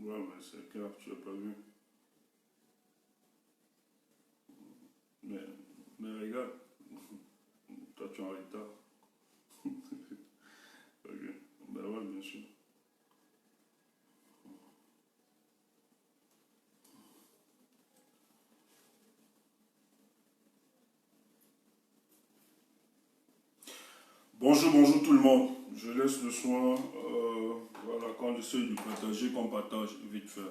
Ouais, mais c'est clair, tu n'as pas vu. Mais, mais regarde, toi tu es en retard. Ok. Ben ouais, bien sûr. Bonjour, bonjour tout le monde. Je laisse le soin, voilà, quand j'essaie de partager, qu'on partage vite fait.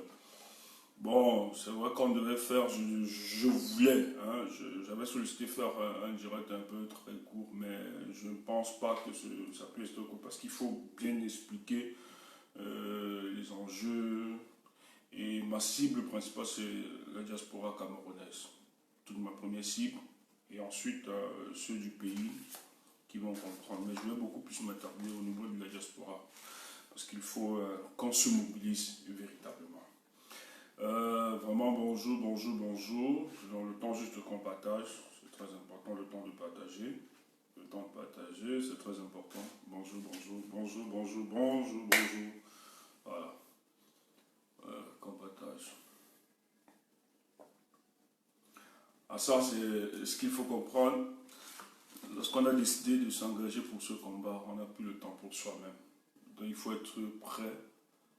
Bon, c'est vrai qu'on devait faire, je voulais, hein, j'avais sollicité faire un direct un peu très court, mais je ne pense pas que ça puisse être court parce qu'il faut bien expliquer les enjeux. Et ma cible principale, c'est la diaspora camerounaise. Toute ma première cible. Et ensuite, ceux du pays qui vont comprendre. Mais je vais beaucoup plus m'attarder au niveau de la diaspora. Parce qu'il faut qu'on se mobilise véritablement. Vraiment, bonjour, bonjour, bonjour. Dans le temps juste qu'on partage, c'est très important le temps de partager. Le temps de partager, c'est très important. Bonjour, bonjour, bonjour, bonjour, bonjour, bonjour. Voilà, qu'on partage. Ah, ça, c'est ce qu'il faut comprendre. Lorsqu'on a décidé de s'engager pour ce combat, on n'a plus le temps pour soi-même. Donc il faut être prêt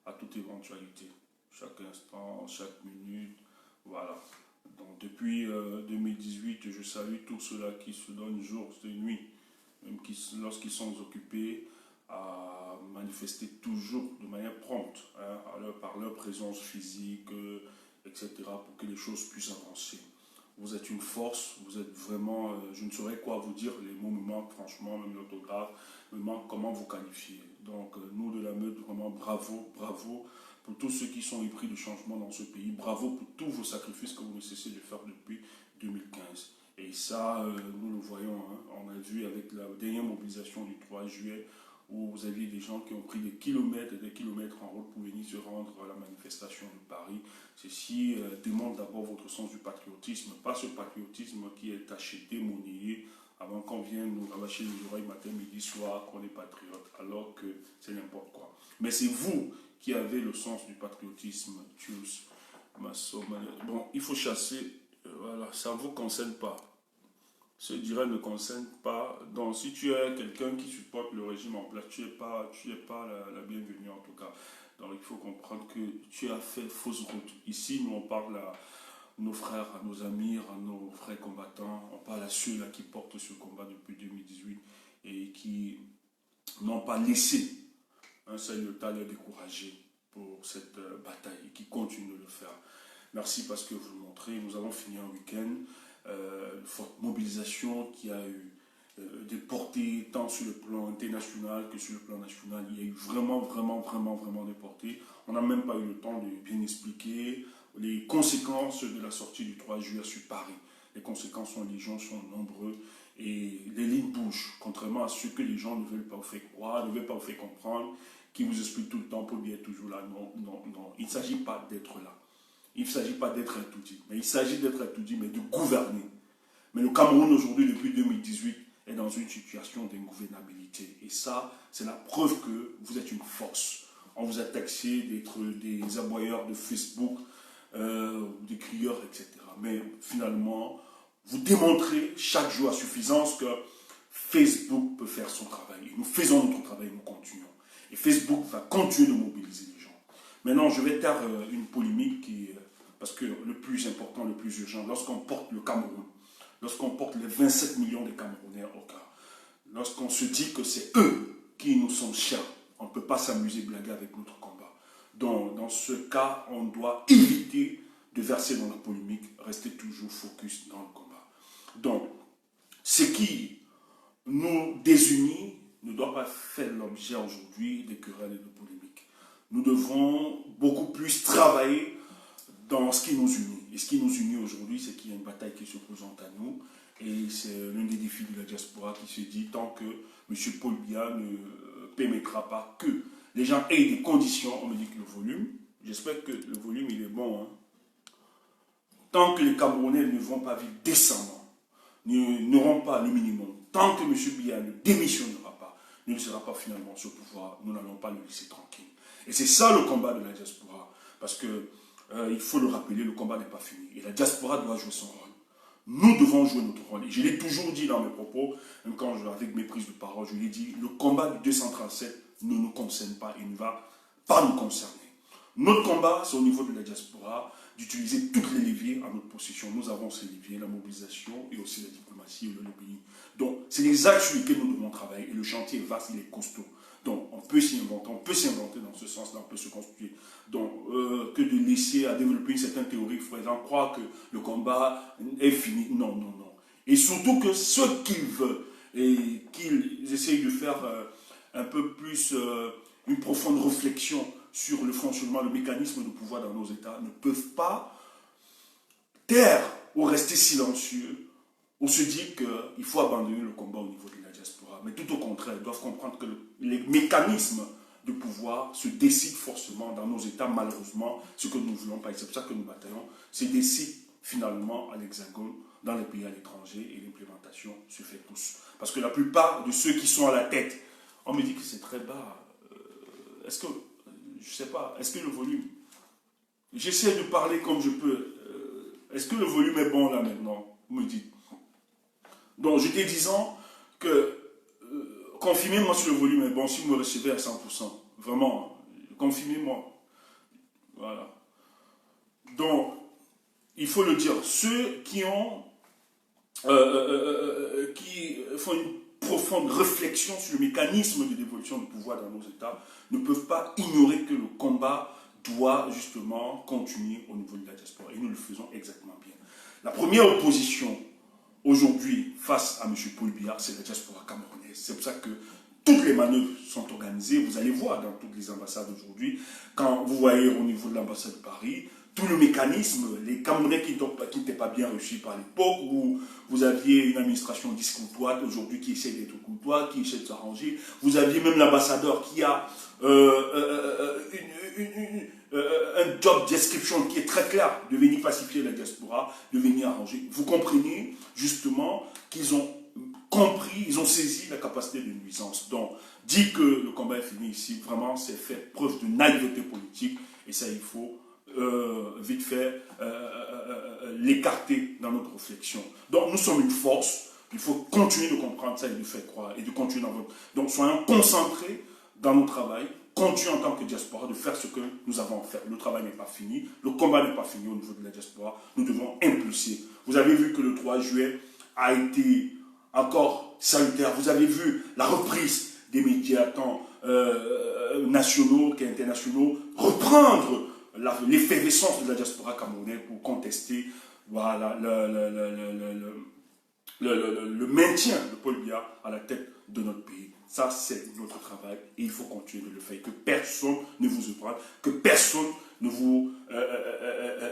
à toute éventualité. Chaque instant, chaque minute, voilà. Donc depuis 2018, je salue tous ceux-là qui se donnent jour et nuit, même lorsqu'ils sont occupés, à manifester toujours de manière prompte, hein, par leur présence physique, etc., pour que les choses puissent avancer. Vous êtes une force, vous êtes vraiment, je ne saurais quoi vous dire, les mots me manquent franchement, même l'autographe me manque comment vous qualifier. Donc nous de la meute, vraiment bravo, bravo pour tous ceux qui sont épris de changement dans ce pays, bravo pour tous vos sacrifices que vous ne cessez de faire depuis 2015. Et ça, nous le voyons, hein, on a vu avec la dernière mobilisation du 3 juillet, où vous aviez des gens qui ont pris des kilomètres et des kilomètres en route pour venir se rendre à la manifestation de Paris. Ceci demande d'abord votre sens du patriotisme, pas ce patriotisme qui est acheté, monnayé, avant qu'on vienne nous rabâcher les oreilles matin, midi, soir, qu'on est patriote, alors que c'est n'importe quoi. Mais c'est vous qui avez le sens du patriotisme, Tius, Masso. Bon, il faut chasser, voilà, ça ne vous concerne pas. Ce direct ne concerne pas. Donc, si tu es quelqu'un qui supporte le régime en place, tu es pas la bienvenue en tout cas. Donc, il faut comprendre que tu as fait fausse route. Ici, nous, on parle à nos frères, à nos amis, à nos frères combattants. On parle à ceux-là qui portent ce combat depuis 2018 et qui n'ont pas laissé un seul État les décourager pour cette bataille et qui continuent de le faire. Merci parce que vous le montrez. Nous avons fini un week-end. Une forte mobilisation qui a eu des portées tant sur le plan international que sur le plan national. Il y a eu vraiment, vraiment, vraiment, vraiment des portées. On n'a même pas eu le temps de bien expliquer les conséquences de la sortie du 3 juillet sur Paris. Les conséquences sont, les gens sont nombreux et les lignes bougent, contrairement à ce que les gens ne veulent pas vous faire croire, ne veulent pas vous faire comprendre, qui vous expliquent tout le temps pour bien être toujours là. Non, non, non. Il ne s'agit pas d'être là. Il ne s'agit pas d'être un tout-dit, mais il s'agit d'être un tout-dit, mais de gouverner. Mais le Cameroun aujourd'hui, depuis 2018, est dans une situation d'ingouvernabilité. Et ça, c'est la preuve que vous êtes une force. On vous a taxé d'être des aboyeurs de Facebook, des crieurs, etc. Mais finalement, vous démontrez chaque jour à suffisance que Facebook peut faire son travail. Et nous faisons notre travail, nous continuons. Et Facebook va continuer de mobiliser les gens. Maintenant, je vais taire une polémique parce que le plus important, le plus urgent, lorsqu'on porte le Cameroun, lorsqu'on porte les 27 millions de Camerounais au cas, lorsqu'on se dit que c'est eux qui nous sont chers, on ne peut pas s'amuser, blaguer avec notre combat. Donc, dans ce cas, on doit éviter de verser dans la polémique, rester toujours focus dans le combat. Donc, ce qui nous désunit ne doit pas faire l'objet aujourd'hui des querelles et de polémiques. Nous devons beaucoup plus travailler dans ce qui nous unit. Et ce qui nous unit aujourd'hui, c'est qu'il y a une bataille qui se présente à nous. Et c'est l'un des défis de la diaspora qui se dit tant que M. Paul Biya ne permettra pas que les gens aient des conditions, on me dit que le volume, j'espère que le volume il est bon, hein. Tant que les Camerounais ne vont pas vivre décemment, n'auront pas le minimum, tant que M. Biya ne démissionnera pas, ne sera pas finalement sur le pouvoir, nous n'allons pas le laisser tranquille. Et c'est ça le combat de la diaspora. Parce que, il faut le rappeler, le combat n'est pas fini. Et la diaspora doit jouer son rôle. Nous devons jouer notre rôle. Et je l'ai toujours dit dans mes propos, même quand avec mes prises de parole, je l'ai dit, le combat du 237 ne nous concerne pas et ne va pas nous concerner. Notre combat, c'est au niveau de la diaspora, d'utiliser toutes les leviers à notre possession. Nous avons ces leviers, la mobilisation et aussi la diplomatie et le lobbying. Donc, c'est les axes sur lesquels nous devons travailler. Et le chantier est vaste, il est costaud. Donc, on peut s'inventer dans ce sens-là, on peut se construire. Donc, que de laisser à développer une certaine théorie faisant croire que le combat est fini. Non, non, non. Et surtout que ce qu'ils veulent, et qu'ils essayent de faire un peu plus une profonde réflexion sur le fonctionnement, le mécanisme de pouvoir dans nos États, ne peuvent pas taire ou rester silencieux ou se dire qu'il faut abandonner le combat au niveau de la diaspora. Mais tout au contraire, ils doivent comprendre que les mécanismes de pouvoir se décident forcément dans nos États, malheureusement, ce que nous ne voulons pas, et c'est pour ça que nous bataillons, se décident finalement à l'Hexagone, dans les pays à l'étranger, et l'implémentation se fait tous. Parce que la plupart de ceux qui sont à la tête, on me dit que c'est très bas. Est-ce que, je ne sais pas, est-ce que le volume, j'essaie de parler comme je peux, est-ce que le volume est bon là maintenant? Vous me dites. Donc, j'étais disant que, confirmez-moi si le volume est bon, si vous me recevez à 100%. Vraiment, confirmez-moi. Voilà. Donc, il faut le dire, ceux qui ont, qui font une profonde réflexion sur le mécanisme de dévolution du pouvoir dans nos États ne peuvent pas ignorer que le combat doit justement continuer au niveau de la diaspora. Et nous le faisons exactement bien. La première opposition aujourd'hui face à M. Paul Biya, c'est la diaspora camerounaise. C'est pour ça que toutes les manœuvres sont organisées. Vous allez voir dans toutes les ambassades aujourd'hui, quand vous voyez au niveau de l'ambassade de Paris, tout le mécanisme, les Camerounais qui n'étaient pas bien reçus par l'époque, où vous aviez une administration discourtoise aujourd'hui qui essaie d'être courtoise, qui essaie de s'arranger. Vous aviez même l'ambassadeur qui a un job description qui est très clair, de venir pacifier la diaspora, de venir arranger. Vous comprenez justement qu'ils ont compris, ils ont saisi la capacité de nuisance. Donc, dire que le combat est fini ici, vraiment, c'est faire preuve de naïveté politique, et ça, il faut vite fait l'écarter dans notre réflexion. Donc nous sommes une force, il faut continuer de comprendre ça et de faire croire et de continuer dans votre... Donc soyons concentrés dans notre travail, continuons en tant que diaspora de faire ce que nous avons à faire. Le travail n'est pas fini, le combat n'est pas fini au niveau de la diaspora, nous devons impulser. Vous avez vu que le 3 juillet a été encore salutaire, vous avez vu la reprise des médias tant nationaux qu'internationaux, reprendre l'effervescence de la diaspora camerounaise pour contester voilà, le maintien de Paul Biya à la tête de notre pays. Ça, c'est notre travail et il faut continuer de le faire. Que personne ne vous épargne, que personne ne vous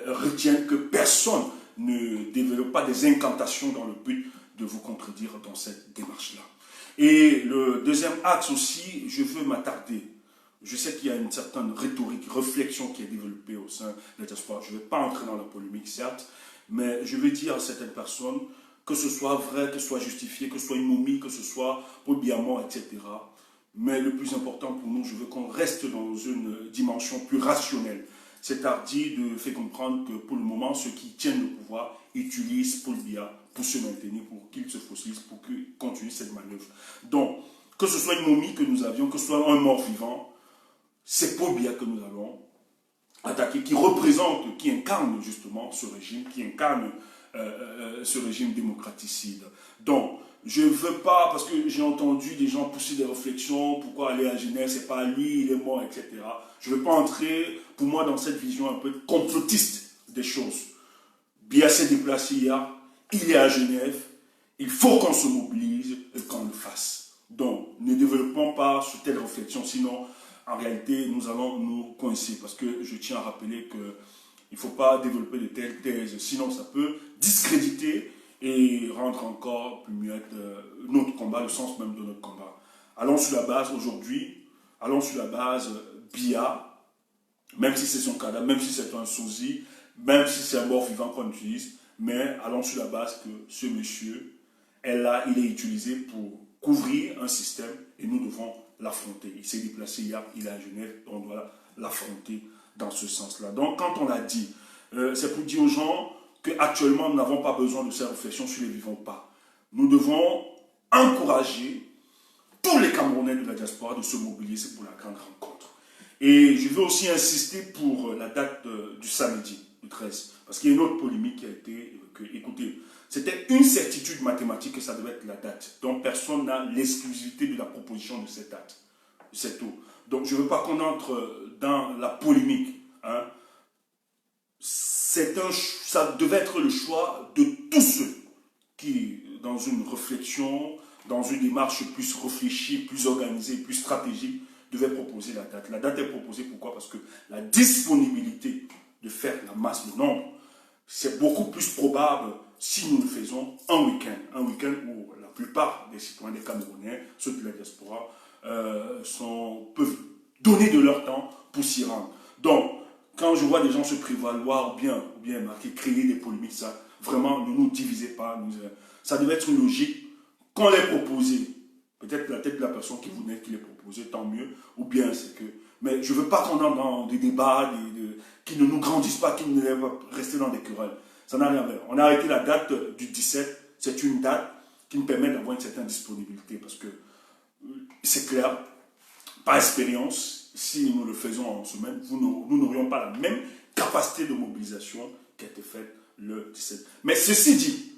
retienne, que personne ne développe pas des incantations dans le but de vous contredire dans cette démarche-là. Et le deuxième axe aussi, je veux m'attarder. Je sais qu'il y a une certaine rhétorique, réflexion qui est développée au sein de la diaspora. Je ne vais pas entrer dans la polémique, certes, mais je veux dire à certaines personnes, que ce soit vrai, que ce soit justifié, que ce soit une momie, que ce soit Paul Biya mort, etc. Mais le plus important pour nous, je veux qu'on reste dans une dimension plus rationnelle. C'est-à-dire de faire comprendre que pour le moment, ceux qui tiennent le pouvoir utilisent Paul Biya pour se maintenir, pour qu'il se fossilise, pour qu'il continue cette manœuvre. Donc, que ce soit une momie que nous avions, que ce soit un mort vivant, c'est Paul Biya que nous allons attaquer, qui représente, qui incarne justement ce régime, qui incarne ce régime démocraticide. Donc, je ne veux pas, parce que j'ai entendu des gens pousser des réflexions, pourquoi aller à Genève, c'est pas lui, il est mort, etc. Je ne veux pas entrer, pour moi, dans cette vision un peu complotiste des choses. Biya s'est déplacé hier, il est à Genève, il faut qu'on se mobilise et qu'on le fasse. Donc, ne développons pas sur telle réflexion, sinon, en réalité, nous allons nous coincer, parce que je tiens à rappeler qu'il ne faut pas développer de telles thèses, sinon ça peut discréditer et rendre encore plus muette notre combat, le sens même de notre combat. Allons sur la base aujourd'hui, allons sur la base Biya, même si c'est son cadavre, même si c'est un sosie, même si c'est un mort vivant qu'on utilise, mais allons sur la base que ce monsieur est là, il est utilisé pour couvrir un système et nous devons l'affronter. Il s'est déplacé hier, il est à Genève, on doit l'affronter dans ce sens-là. Donc, quand on l'a dit, c'est pour dire aux gens qu'actuellement, nous n'avons pas besoin de ces réflexions sur les vivants ou pas. Nous devons encourager tous les Camerounais de la diaspora de se mobiliser pour la grande rencontre. Et je veux aussi insister pour la date du samedi, du 13, parce qu'il y a une autre polémique qui a été évoquée. Écoutez, c'était une certitude mathématique que ça devait être la date. Donc personne n'a l'exclusivité de la proposition de cette date. C'est tout. Donc je ne veux pas qu'on entre dans la polémique. Hein. Ça devait être le choix de tous ceux qui, dans une réflexion, dans une démarche plus réfléchie, plus organisée, plus stratégique, devait proposer la date. La date est proposée pourquoi? Parce que la disponibilité de faire la masse de nombre, c'est beaucoup plus probable si nous le faisons un week-end. Un week-end où la plupart des citoyens, des Camerounais, ceux de la diaspora, peuvent donner de leur temps pour s'y rendre. Donc, quand je vois des gens se prévaloir ou bien marquer, créer des polémiques, ça, vraiment, ne nous divisez pas. Ça devait être une logique qu'on l'ait proposé. Peut-être la tête de la personne qui vous qui l'ait proposé, tant mieux. Ou bien c'est que... Mais je ne veux pas qu'on entre dans des débats qui ne nous grandissent pas, qui ne doivent pas rester dans des querelles. Ça n'a rien à voir. On a arrêté la date du 17. C'est une date qui nous permet d'avoir une certaine disponibilité. Parce que c'est clair, par expérience, si nous le faisons en semaine, nous n'aurions pas la même capacité de mobilisation qui a été faite le 17. Mais ceci dit,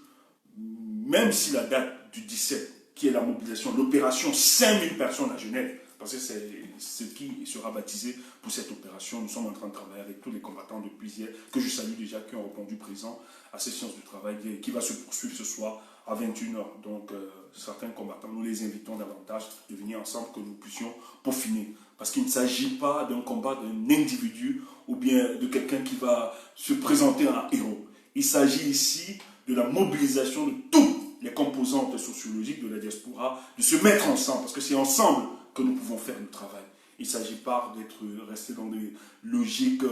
même si la date du 17, qui est la mobilisation, l'opération 5000 personnes à Genève, parce que c'est ce qui sera baptisé pour cette opération, nous sommes en train de travailler avec tous les combattants depuis hier, que je salue déjà, qui ont répondu présent à cette séance du travail, qui va se poursuivre ce soir à 21h. Donc, certains combattants, nous les invitons davantage de venir ensemble, que nous puissions peaufiner. Parce qu'il ne s'agit pas d'un combat d'un individu ou bien de quelqu'un qui va se présenter en héros. Il s'agit ici de la mobilisation de toutes les composantes sociologiques de la diaspora, de se mettre ensemble, parce que c'est ensemble que nous pouvons faire le travail. Il ne s'agit pas d'être resté dans des logiques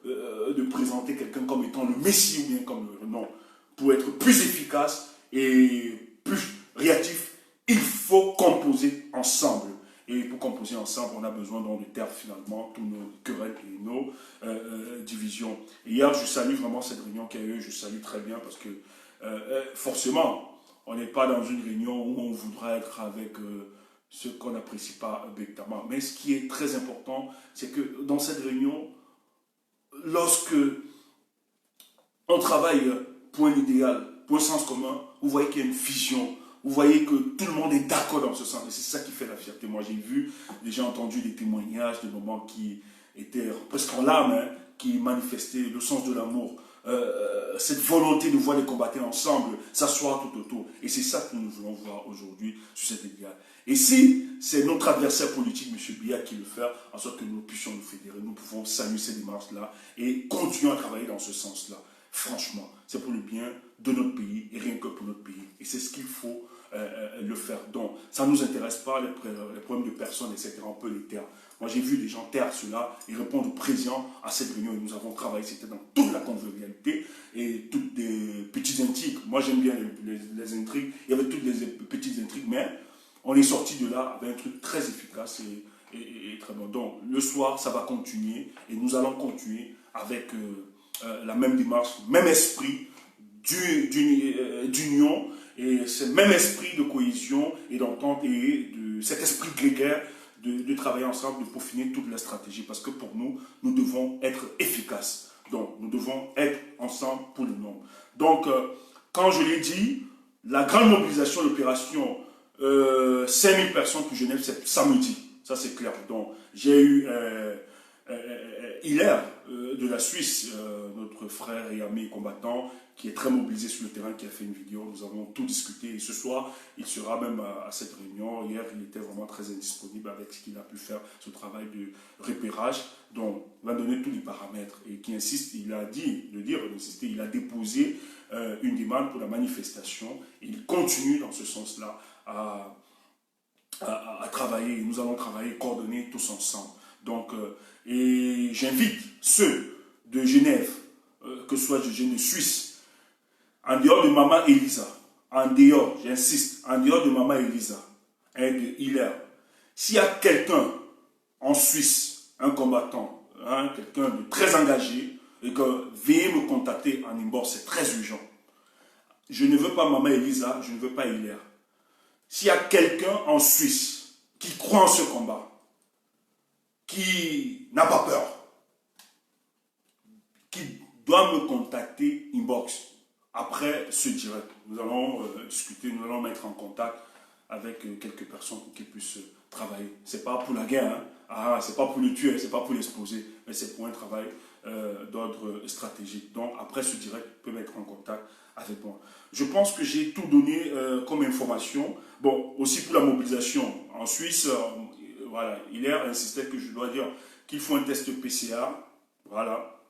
de présenter quelqu'un comme étant le Messie ou bien comme le... Non. Pour être plus efficace et plus réactif, il faut composer ensemble. Et pour composer ensemble, on a besoin donc de taire finalement tous nos querelles et nos divisions. Et hier, je salue vraiment cette réunion qu'il y a eu, je salue très bien parce que forcément, on n'est pas dans une réunion où on voudra être avec ceux qu'on n'apprécie pas objectivement. Mais ce qui est très important, c'est que dans cette réunion, lorsque on travaille pour un idéal, pour un sens commun, vous voyez qu'il y a une vision. Vous voyez que tout le monde est d'accord dans ce sens. Et c'est ça qui fait la fierté. Moi, j'ai vu, déjà entendu des témoignages, des moments qui étaient presque en larmes, hein, qui manifestaient le sens de l'amour. Cette volonté de voir les combattants ensemble, s'asseoir tout autour. Et c'est ça que nous voulons voir aujourd'hui sur cet idéal. Et si c'est notre adversaire politique, M. Biya, qui le fait, en sorte que nous puissions nous fédérer, nous pouvons saluer ces démarches-là et continuer à travailler dans ce sens-là. Franchement, c'est pour le bien de notre pays et rien que pour notre pays. Et c'est ce qu'il faut le faire. Donc, ça ne nous intéresse pas, les problèmes de personnes, etc. On peut les taire. Moi, j'ai vu des gens taire cela et répondre au président à cette réunion. Et nous avons travaillé, c'était dans toute la convivialité et toutes les petites intrigues. Moi, j'aime bien les intrigues. Il y avait toutes les petites intrigues, mais on est sorti de là avec un truc très efficace et très bon. Donc, le soir, ça va continuer et nous allons continuer avec la même démarche, même esprit d'union et ce même esprit de cohésion et d'entente et de cet esprit grégaire de travailler ensemble, de peaufiner toute la stratégie. Parce que pour nous, nous devons être efficaces. Donc, nous devons être ensemble pour le nombre. Donc, quand je l'ai dit, la grande mobilisation, l'opération 5000 personnes pour Genève, c'est samedi. Ça, c'est clair. Donc, j'ai eu Hilaire de la Suisse, notre frère et ami combattant, qui est très mobilisé sur le terrain, qui a fait une vidéo. Nous avons tout discuté et ce soir, il sera même à cette réunion. Hier, il était vraiment très indisponible avec ce qu'il a pu faire, ce travail de repérage. Donc, il va donner tous les paramètres et qui insiste, il a dit, il a déposé une demande pour la manifestation. Et il continue dans ce sens-là à travailler. Nous allons travailler, coordonner tous ensemble. Donc, et j'invite ceux de Genève, que ce soit de Genève Suisse, en dehors de Maman Elisa, en dehors, j'insiste, en dehors de Maman Elisa et de Hilaire, s'il y a quelqu'un en Suisse, un combattant quelqu'un de très engagé, et que veuillez me contacter en inbox, c'est très urgent. Je ne veux pas Maman Elisa, je ne veux pas Hilaire. S'il y a quelqu'un en Suisse qui croit en ce combat, qui n'a pas peur, qui doit me contacter inbox après ce direct. Nous allons discuter, nous allons mettre en contact avec quelques personnes pour qu'ils puissent travailler. Ce n'est pas pour la guerre, hein? Ce n'est pas pour le tuer, ce n'est pas pour l'exposer, mais c'est pour un travail d'ordre stratégique. Donc après ce direct, vous pouvez mettre en contact avec moi. Je pense que j'ai tout donné comme information. Bon, aussi pour la mobilisation. En Suisse, voilà, Hilaire insistait que je dois dire qu'il faut un test PCR, voilà,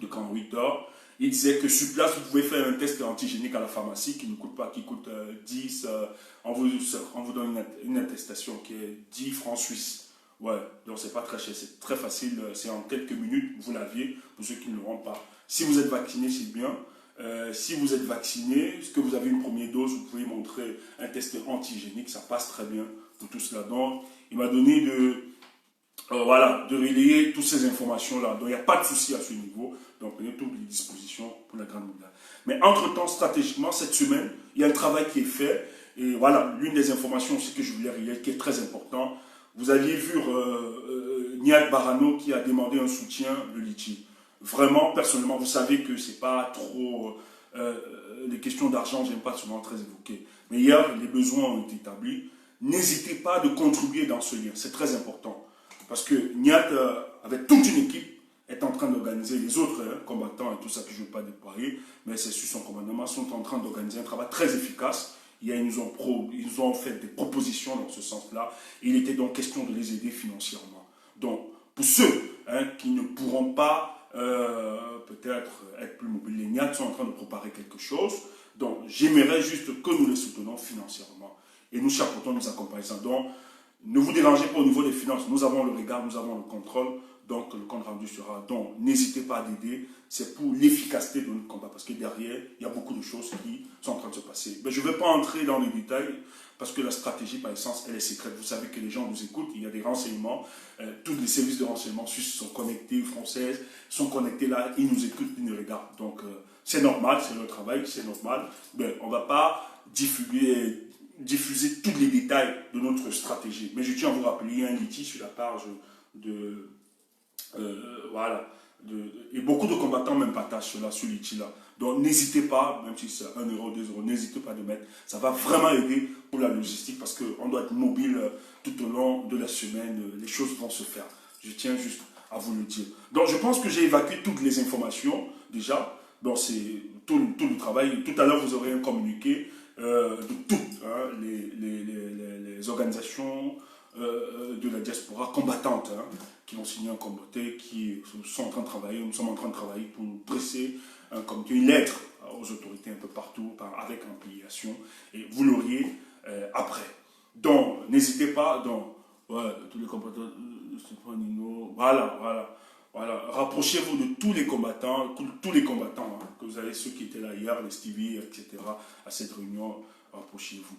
de 48 heures. Il disait que sur place, vous pouvez faire un test antigénique à la pharmacie qui ne coûte pas, qui coûte 10. On vous donne une attestation qui est 10 francs suisses. Ouais, donc c'est pas très cher, c'est très facile, c'est en quelques minutes, vous l'aviez, pour ceux qui ne l'auront pas. Si vous êtes vacciné, c'est bien. Si vous êtes vacciné, que vous avez une première dose, vous pouvez montrer un test antigénique, ça passe très bien pour tout cela. Donc, il m'a donné voilà, de relayer toutes ces informations-là. Donc, il n'y a pas de souci à ce niveau. Donc, prenez toutes les dispositions pour la grande mondiale. Mais entre-temps, stratégiquement, cette semaine, il y a un travail qui est fait. Et voilà, l'une des informations aussi que je voulais relayer, qui est très important. Vous aviez vu Nihat Barano qui a demandé un soutien de Litchi. Vraiment, personnellement, vous savez que ce n'est pas trop... les questions d'argent, je n'aime pas souvent très évoquer. Mais hier, les besoins ont été établis. N'hésitez pas de contribuer dans ce lien. C'est très important. Parce que Nihat, avec toute une équipe, est en train d'organiser, les autres combattants et tout ça que je ne veux pas déployer, mais c'est sur son commandement, sont en train d'organiser un travail très efficace. Ils nous ont fait des propositions dans ce sens-là. Il était donc question de les aider financièrement. Donc, pour ceux qui ne pourront pas peut-être être plus mobiles, les Nihat sont en train de préparer quelque chose. Donc, j'aimerais juste que nous les soutenons financièrement. Et nous chapeautons, nous accompagnons. Donc, ne vous dérangez pas au niveau des finances. Nous avons le regard, nous avons le contrôle. Donc, le compte rendu sera. Donc, n'hésitez pas à l'aider. C'est pour l'efficacité de notre combat. Parce que derrière, il y a beaucoup de choses qui sont en train de se passer. Mais je ne vais pas entrer dans les détails. Parce que la stratégie, par essence, elle est secrète. Vous savez que les gens nous écoutent. Il y a des renseignements. Tous les services de renseignement suisses sont connectés, françaises sont connectés là. Ils nous écoutent, ils nous regardent. Donc, c'est normal. C'est leur travail. C'est normal. Mais on ne va pas diffuser tous les détails de notre stratégie. Mais je tiens à vous rappeler, il y a un litige sur la page de... voilà. Et beaucoup de combattants même partagent cela sur litige-là. Donc n'hésitez pas, même si c'est 1 euro, 2 euros, n'hésitez pas de mettre. Ça va vraiment aider pour la logistique parce qu'on doit être mobile tout au long de la semaine. Les choses vont se faire. Je tiens juste à vous le dire. Donc je pense que j'ai évacué toutes les informations déjà. Donc c'est tout le travail. Tout à l'heure, vous aurez un communiqué de toutes les organisations de la diaspora combattante qui ont signé un comité, qui sont en train de travailler, nous sommes en train de travailler pour dresser un comité, une lettre aux autorités un peu partout, avec ampliation, et vous l'auriez après. Donc, n'hésitez pas, tous les combattants, voilà, rapprochez-vous de tous les combattants, que vous avez ceux qui étaient là hier, les Stevie, etc., à cette réunion, rapprochez-vous.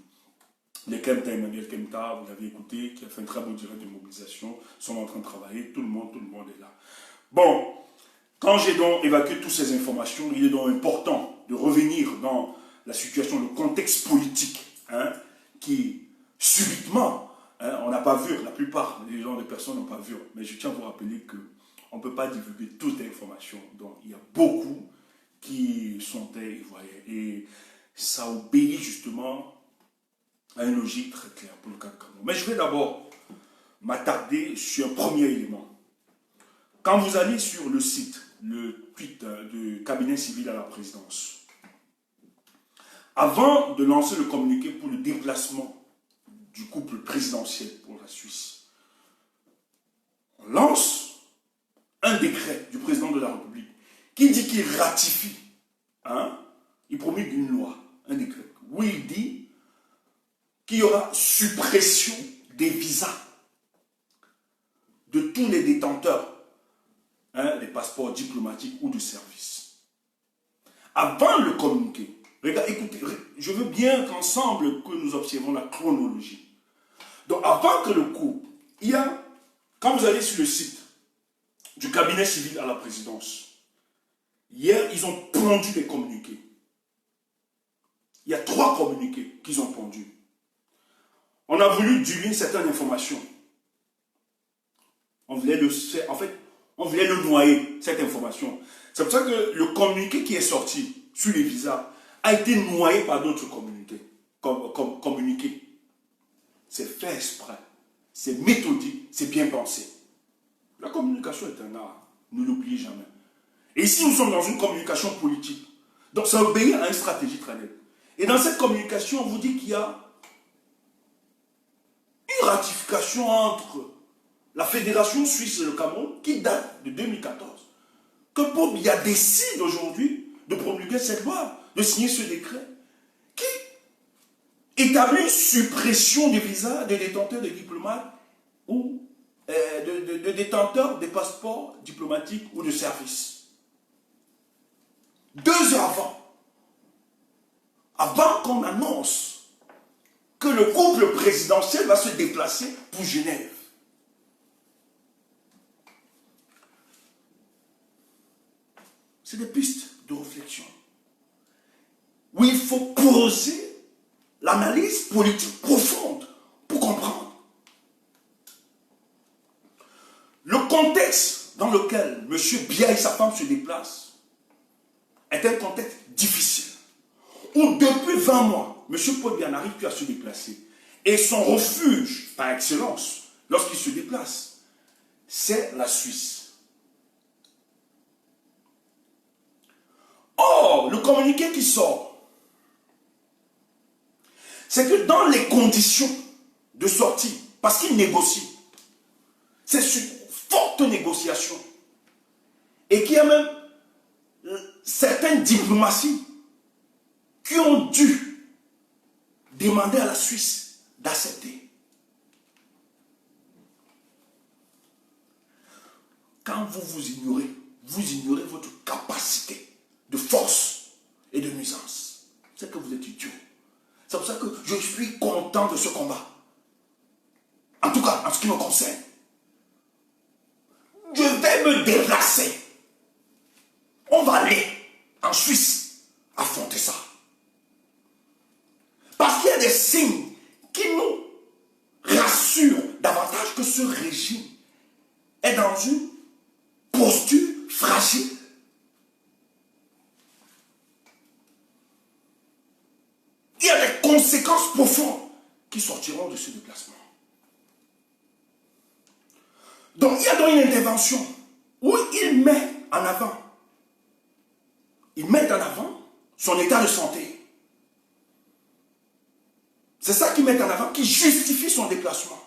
Les Kemta, Emmanuel Kemta, vous l'avez écouté, qui a fait un très beau direct de mobilisation, sont en train de travailler, tout le monde est là. Bon, quand j'ai donc évacué toutes ces informations, il est donc important de revenir dans la situation, le contexte politique, qui subitement, on n'a pas vu, la plupart des personnes n'ont pas vu, mais je tiens à vous rappeler qu'on ne peut pas divulguer toute l'information. Donc, il y a beaucoup qui sont voyez, et ça obéit justement à une logique très claire pour le cas de Cameroun. Mais je vais d'abord m'attarder sur un premier élément. Quand vous allez sur le site, le tweet du cabinet civil à la présidence, avant de lancer le communiqué pour le déplacement du couple présidentiel pour la Suisse, on lance un décret du président de la République qui dit qu'il ratifie, il promulgue une loi, un décret, où il dit qu'il y aura suppression des visas de tous les détenteurs des passeports diplomatiques ou de service. Avant le communiqué, écoutez, je veux bien qu'ensemble que nous observons la chronologie. Donc avant que le coup, quand vous allez sur le site du cabinet civil à la présidence. Hier, ils ont pondu des communiqués. Il y a 3 communiqués qu'ils ont pondus. On a voulu diluer certaines informations. On voulait on voulait le noyer, cette information. C'est pour ça que le communiqué qui est sorti sur les visas a été noyé par d'autres communiqués. C'est fait exprès. C'est méthodique, c'est bien pensé. La communication est un art, ne l'oubliez jamais. Et ici, nous sommes dans une communication politique. Donc, ça obéit à une stratégie très nette. Et dans cette communication, on vous dit qu'il y a une ratification entre la Fédération suisse et le Cameroun qui date de 2014. Que Paul Biya décide aujourd'hui de promulguer cette loi, de signer ce décret qui établit une suppression des visas des détenteurs de diplomates ou de détenteurs des passeports diplomatiques ou de service. 2 heures avant qu'on annonce que le couple présidentiel va se déplacer pour Genève. C'est des pistes de réflexion où il faut poser l'analyse politique profonde pour comprendre. Le contexte dans lequel M. Biya et sa femme se déplacent est un contexte difficile, où depuis 20 mois, M. Paul Biya n'arrive plus à se déplacer. Et son refuge, par excellence, lorsqu'il se déplace, c'est la Suisse. Or, le communiqué qui sort, c'est que dans les conditions de sortie, parce qu'il négocie, c'est une forte négociation, et qu'il y a même certaines diplomaties qui ont dû demander à la Suisse d'accepter. Quand vous ignorez votre capacité de force et de nuisance. C'est que vous êtes idiot. C'est pour ça que je suis content de ce combat. En tout cas, en ce qui me concerne. Je vais me déplacer. On va aller en Suisse affronter ça. Parce qu'il y a des signes qui nous rassurent davantage que ce régime est dans une posture fragile. Il y a des conséquences profondes qui sortiront de ce déplacement. Donc, il y a donc une intervention où il met en avant son état de santé. C'est ça qu'il met en avant, qui justifie son déplacement.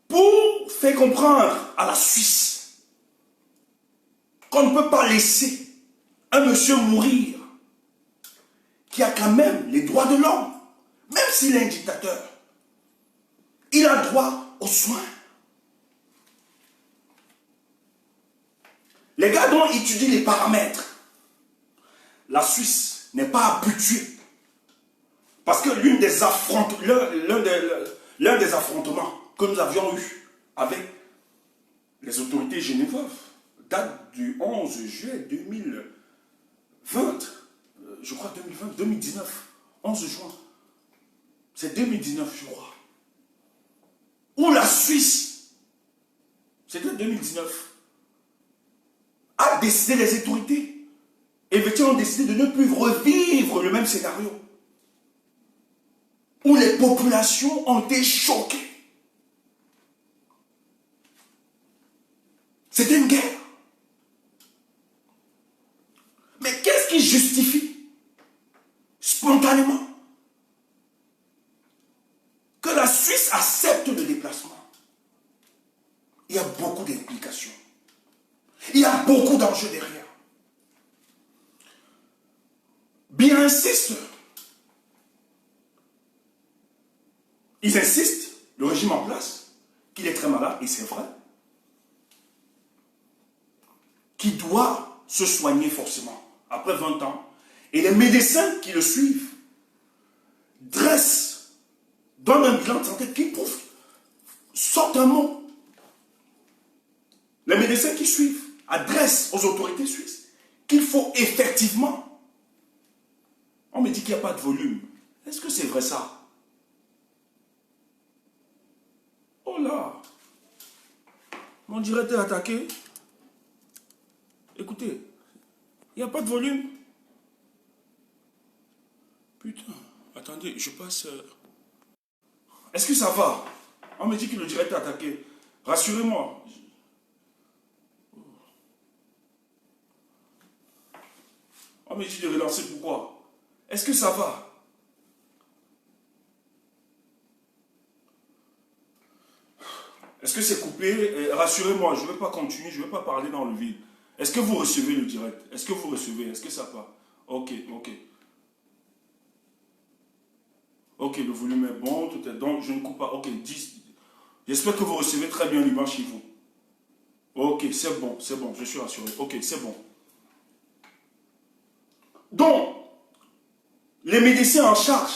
Pour faire comprendre à la Suisse qu'on ne peut pas laisser un monsieur mourir qui a quand même les droits de l'homme, même s'il est un dictateur. Il a droit aux soins. Les gars dont étudient les paramètres, la Suisse n'est pas habituée. Parce que l'un des affrontements que nous avions eu avec les autorités genevoises date du 11 juillet 2020. Je crois 2019, 11 juin. C'est 2019, je crois. Où la Suisse, c'était 2019, a décidé, les autorités ont décidé de ne plus revivre le même scénario. Où les populations ont été choquées. C'était une guerre. Mais qu'est-ce qui justifie spontanément que la Suisse accepte le déplacement? Il y a beaucoup d'implications. Il y a beaucoup d'enjeux derrière. Bien insiste. Ils insistent, le régime en place, qu'il est très malade, et c'est vrai, qu'il doit se soigner forcément, après 20 ans. Et les médecins qui le suivent donnent un bilan de santé qui prouve, sortent un mot Les médecins qui suivent adressent aux autorités suisses qu'il faut effectivement. On me dit qu'il n'y a pas de volume. Est-ce que c'est vrai ça? Oh là! Mon direct est attaqué. Écoutez, il n'y a pas de volume. Putain, attendez, je passe... Est-ce que ça va? On me dit que le direct est attaqué. Rassurez-moi. On me dit de relancer, pourquoi? Est-ce que ça va? Est-ce que c'est coupé? Rassurez-moi, je ne vais pas continuer, je ne vais pas parler dans le vide. Est-ce que vous recevez le direct? Est-ce que vous recevez? Est-ce que ça va? Ok, ok. Ok, le volume est bon, tout est donc je ne coupe pas. Ok, 10. J'espère que vous recevez très bien l'image chez vous. Ok, c'est bon, je suis rassuré. Ok, c'est bon. Donc, les médecins en charge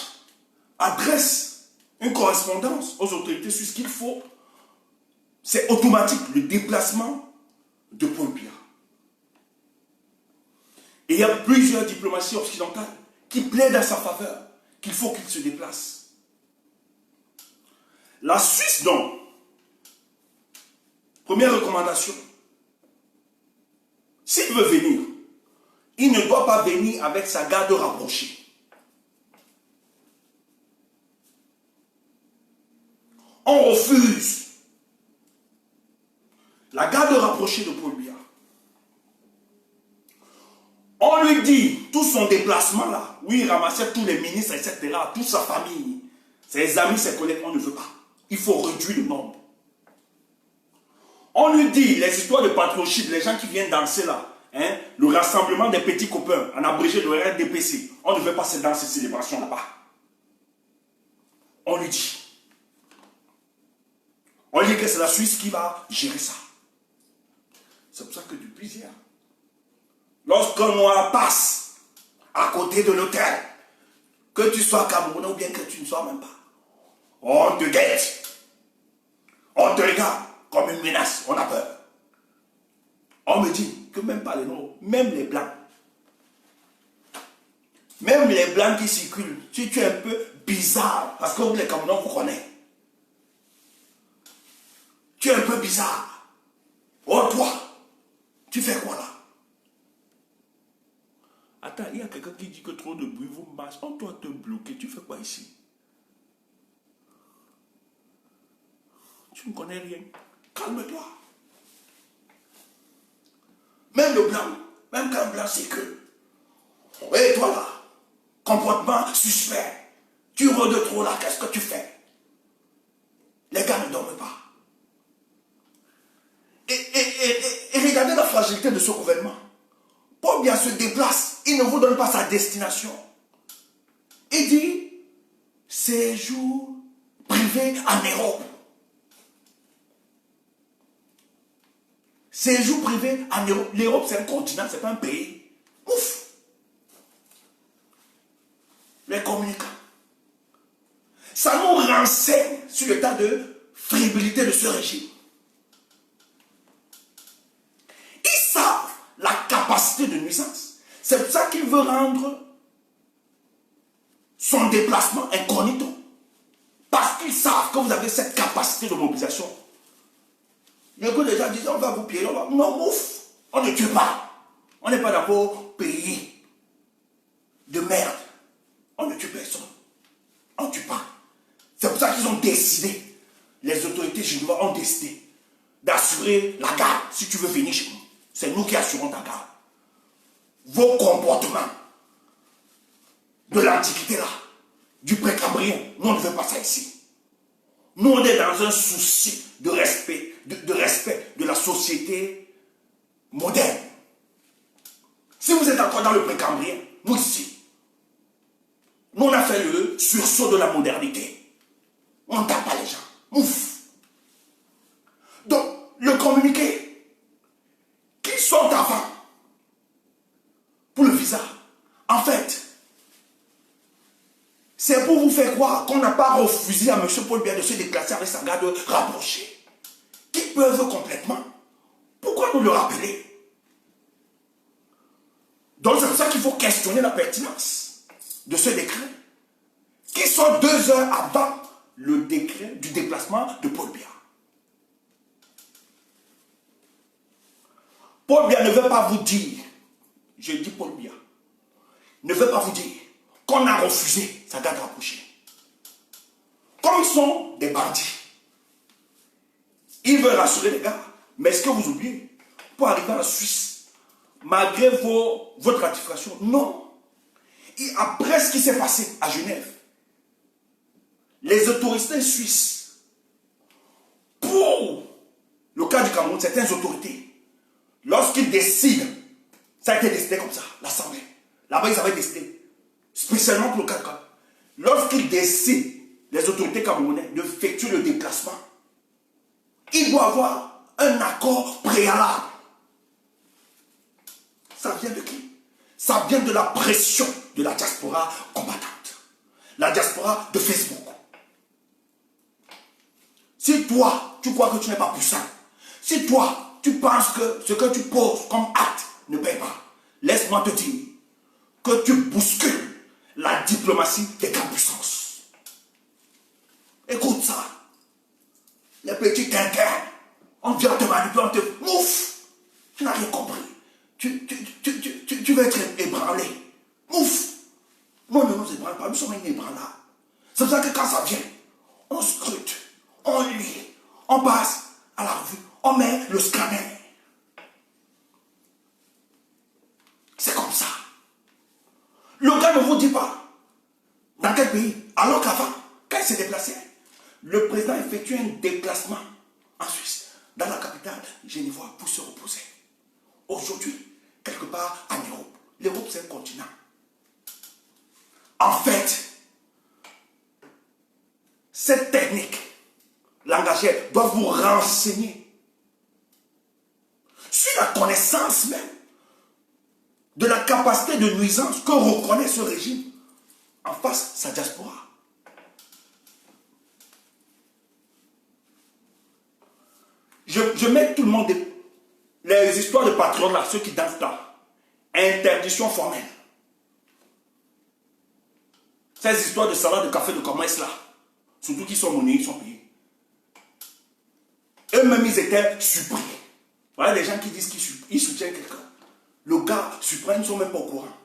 adressent une correspondance aux autorités suisses qu'il faut. C'est automatique, le déplacement de Paul Biya. Et il y a plusieurs diplomaties occidentales qui plaident à sa faveur qu'il faut qu'il se déplace. La Suisse, donc, première recommandation, s'il veut venir, il ne doit pas venir avec sa garde rapprochée. On refuse la garde rapprochée de Paul Biya. On lui dit, tout son déplacement là, où il ramassait tous les ministres, etc., toute sa famille, ses amis, ses collègues, on ne veut pas. Il faut réduire le nombre. On lui dit, les histoires de patriotisme, les gens qui viennent danser là, hein, le rassemblement des petits copains, en abrégé le RDPC, on ne veut pas se dans ces célébrations là-bas. On lui dit. On lui dit que c'est la Suisse qui va gérer ça. C'est pour ça que depuis hier, lorsqu'un noir passe à côté de l'hôtel, que tu sois Camerounais ou bien que tu ne sois même pas, on te guette. On te regarde comme une menace, on a peur. On me dit que même pas les noirs, même les blancs, même les blancs qui circulent, si tu es un peu bizarre, parce que vous les Camerounais vous connaissez, tu es un peu bizarre. Oh toi, tu fais quoi là? Attends, il y a quelqu'un qui dit que trop de bruit vous masse. On doit te bloquer. Tu fais quoi ici? Tu ne connais rien. Calme-toi. Même le blanc, même quand le blanc circule. Et toi là, comportement suspect. Tu rôdes trop là, qu'est-ce que tu fais? Les gars ne dorment pas. Et regardez la fragilité de ce gouvernement. Paul Biya se déplace, il ne vous donne pas sa destination. Il dit, séjour privé en Europe. Séjour privé en Europe. L'Europe, c'est un continent, c'est pas un pays. Ouf! Les communicants. Ça nous renseigne sur l'état de fébrilité de ce régime. Ils savent la capacité de nuisance. C'est pour ça qu'il veut rendre son déplacement incognito. Parce qu'ils savent que vous avez cette capacité de mobilisation. Il y a que les gens disent, on va vous piller, on va... Non, ouf, on ne tue pas. On n'est pas dans vos pays de merde. On ne tue personne. On ne tue pas. C'est pour ça qu'ils ont décidé, les autorités générales ont décidé d'assurer la garde si tu veux venir chez nous. C'est nous qui assurons ta garde. Vos comportements de l'Antiquité là, du précambrien, nous on ne veut pas ça ici. Nous on est dans un souci de respect, de la société moderne. Si vous êtes encore dans le précambrien, nous ici, nous on a fait le sursaut de la modernité. On ne tape pas les gens. Ouf. Donc, le communiqué qui sort avant pour le visa, en fait, c'est pour vous faire croire qu'on n'a pas refusé à M. Paul Biya de se déplacer avec sa garde rapprochée, qui peuvent complètement. le rappeler. Donc c'est pour ça qu'il faut questionner la pertinence de ce décret, qui sort 2 heures avant le décret du déplacement de Paul Biya. Paul Biya ne veut pas vous dire, je dis Paul Biya, ne veut pas vous dire qu'on a refusé sa date rapprochée. Comme ils sont des bandits, ils veulent rassurer les gars. Mais est-ce que vous oubliez, pour arriver à la Suisse, malgré votre ratification, non. Et après ce qui s'est passé à Genève, les autorités suisses, pour le cas du Cameroun, certaines autorités, lorsqu'ils décident, ça a été décidé comme ça, l'Assemblée, là-bas ils avaient décidé, spécialement pour le cas du Cameroun, lorsqu'ils décident, les autorités camerounaises, d'effectuer le déplacement, il doit avoir un accord préalable. Ça vient de qui? Ça vient de la pression de la diaspora combattante. La diaspora de Facebook. Si toi, tu crois que tu n'es pas puissant, si toi, tu penses que ce que tu poses comme acte ne paye pas, laisse-moi te dire que tu bouscules la diplomatie des grandes puissances. Écoute ça. Les petits quinquins, on vient te manipuler, on te mouf. Tu n'as rien compris. Tu veux être ébranlé. Mouf. Moi, ne nous ébranle pas, nous sommes inébranlables. C'est pour ça que quand ça vient, on scrute, on lit, on passe à la revue, on met le scanner. C'est comme ça. Le gars ne vous dit pas dans quel pays. Alors qu'avant, quand il s'est déplacé, le président effectue un déplacement en Suisse, dans la capitale genevoise, pour se reposer. Aujourd'hui, quelque part en Europe. L'Europe, c'est un continent. En fait, cette technique langagière doit vous renseigner sur la connaissance même de la capacité de nuisance que reconnaît ce régime en face de sa diaspora. Je mets tout le monde, les histoires de patriotes là, ceux qui dansent là, interdiction formelle. Ces histoires de salade de café de commerce là, surtout qui sont monnayés, ils sont payés. Eux-mêmes, ils étaient surpris. Voilà des gens qui disent qu'ils soutiennent quelqu'un. Le gars suprême, ils ne sont même pas au courant.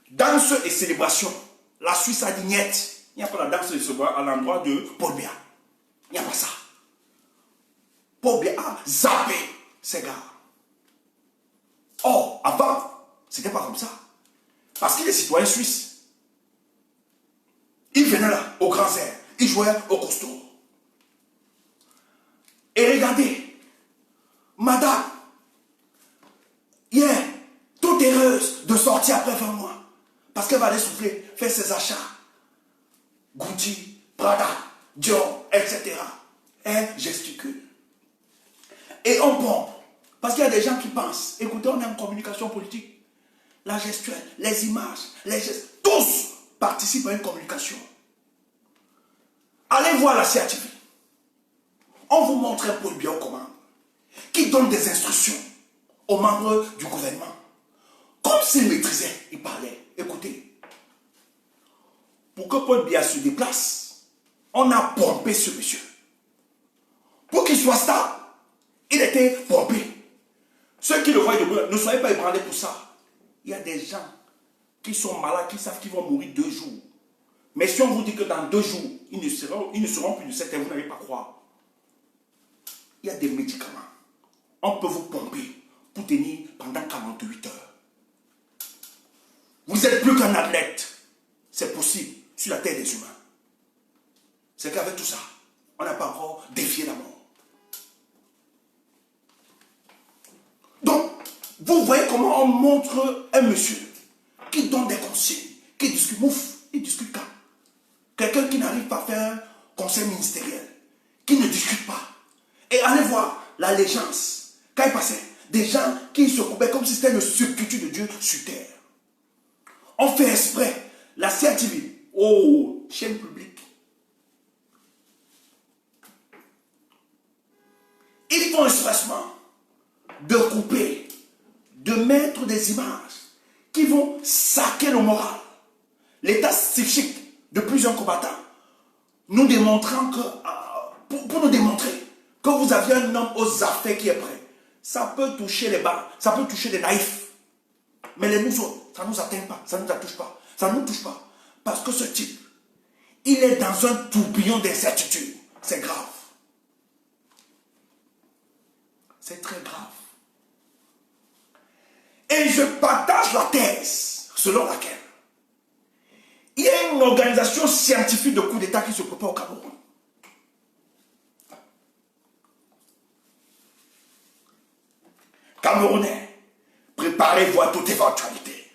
Danse et célébration. La Suisse a dit niet. Il n'y a pas la danse et célébration à l'endroit de Paul Biya. Il n'y a pas ça. Paul Biya a zappé ces gars. Or, avant, ce n'était pas comme ça. Parce qu'il est citoyen suisse. Il venait là, au grand air. Il jouait au costaud. Et regardez, madame, hier, toute heureuse de sortir après 20 mois. Parce qu'elle va aller souffler, faire ses achats. Gucci, Prada, Dior, etc. Elle gesticule. Et on pompe. Parce qu'il y a des gens qui pensent, écoutez, on est en communication politique. La gestuelle, les images, les gestes, tous participent à une communication. Allez voir la CATV. On vous montre un Paul Biya aux commandes qui donne des instructions aux membres du gouvernement. Comme s'il maîtrisait, il parlait. Écoutez, pour que Paul Biya se déplace, on a pompé ce monsieur. Pour qu'il soit stable, il était pompé. Ceux qui le voient debout, ne soyez pas ébranlés pour ça. Il y a des gens qui sont malades, qui savent qu'ils vont mourir 2 jours. Mais si on vous dit que dans 2 jours, ils ne seront plus de 7 ans, vous n'allez pas croire. Il y a des médicaments. On peut vous pomper pour tenir pendant 48 heures. Vous n'êtes plus qu'un athlète. C'est possible sur la terre des humains. C'est qu'avec tout ça, on n'a pas encore défié la mort. Donc, vous voyez comment on montre un monsieur qui donne des consignes, qui discute, mouf, il discute quand? Quelqu'un qui n'arrive pas à faire un conseil ministériel, qui ne discute pas. Et allez voir l'allégeance. Quand il passait, des gens qui se coupaient comme si c'était le substitut de Dieu sur terre. On fait exprès. La CATV, oh, chaîne publique. Ils font expressement de couper, de mettre des images qui vont saquer le moral, l'état psychique de plusieurs combattants, nous démontrant que, pour nous démontrer que vous aviez un homme aux affaires qui est prêt. Ça peut toucher les bas, ça peut toucher les naïfs. Mais les nous autres, ça ne nous atteint pas, ça ne nous touche pas. Ça ne nous touche pas. Parce que ce type, il est dans un tourbillon d'incertitude. C'est grave. C'est très grave. Et je partage la thèse selon laquelle il y a une organisation scientifique de coup d'État qui se prépare au Cameroun. Camerounais, préparez-vous à toute éventualité.